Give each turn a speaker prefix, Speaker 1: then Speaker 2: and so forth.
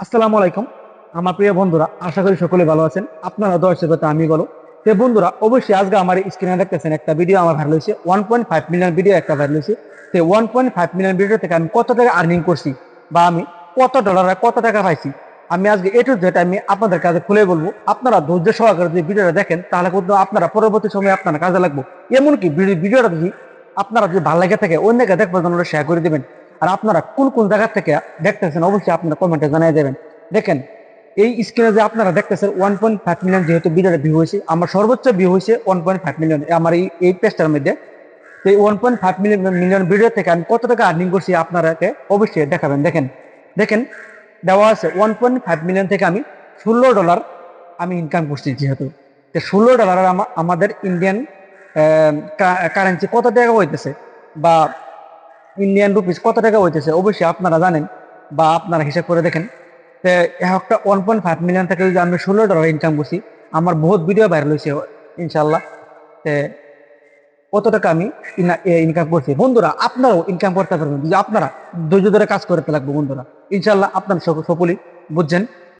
Speaker 1: আসসালামু আলাইকুম আমার প্রিয় বন্ধুরা, আশা করি সকলে ভালো আছেন। আপনারা দর্শক কথা আমি বলো। তো বন্ধুরা, অবশ্যই আজকে আমার স্ক্রিনে দেখতেছেন একটা ভিডিও আমার ভাইরাল হয়েছে, 1.5 মিলিয়ন ভিডিও একটা ভাইরাল হয়েছে। তো 1.5 মিলিয়ন ভিডিও থেকে আমি কত টাকা আর্নিং করছি বা আমি কত ডলার কত টাকা পাইছি, আমি আজকে এ টু জেড আমি আপনাদের কাছে খুলে বলবো। আপনারা ধৈর্য সহকারে যদি ভিডিওটা দেখেন তাহলে কিন্তু আপনারা পরবর্তী সময়ে আপনারা কাজে লাগবে। এমনকি ভিডিওটা যদি আপনারা যদি ভালো লাগে থাকে অন্যকে দেখবার জন্য শেয়ার করে দিবেন। আর আপনারা কোন কোন জায়গা থেকে দেখতেছেন অবশ্যই আপনারা কমেন্টে জানিয়ে দেবেন। দেখেন, এই স্ক্রিনে যে আপনারা দেখতেছেন 1.5 মিলিয়ন যেহেতু ভিডিওটা ভিউ হয়েছে, আমার সর্বোচ্চ ভিউ হয়েছে 1.5 মিলিয়ন আমার এই পেজটার মধ্যে। তো এই 1.5 মিলিয়ন ভিডিও থেকে আমি কত টাকা আর্নিং করছি আপনারাকে অবশ্যই দেখাবেন। দেখেন দেখেন দেওয়া আছে 1.5 মিলিয়ন থেকে আমি $16 আমি ইনকাম করছি। যেহেতু $16 আমাদের ইন্ডিয়ান কারেন্সি কত টাকা হইতেছে বা ইন্ডিয়ান রুপিস কত টাকা হইতেছে অবশ্যই আপনারা জানেন বা আপনারা হিসাব করে দেখেন। তো একটা 1.5 মিলিয়ন থেকে যদি আমি $16 ইনকাম করছি, আমার বহুত ভিডিও ভাইরাল হয়েছে ইনশাল্লাহ। তো কত টাকা আমি ইনকাম করছি বন্ধুরা, আপনারাও ইনকাম করতে পারবেন যদি আপনারা ধৈর্য ধরে কাজ করতে লাগবে বন্ধুরা। ইনশাল্লাহ আপনারা সকলেই বুঝছেন।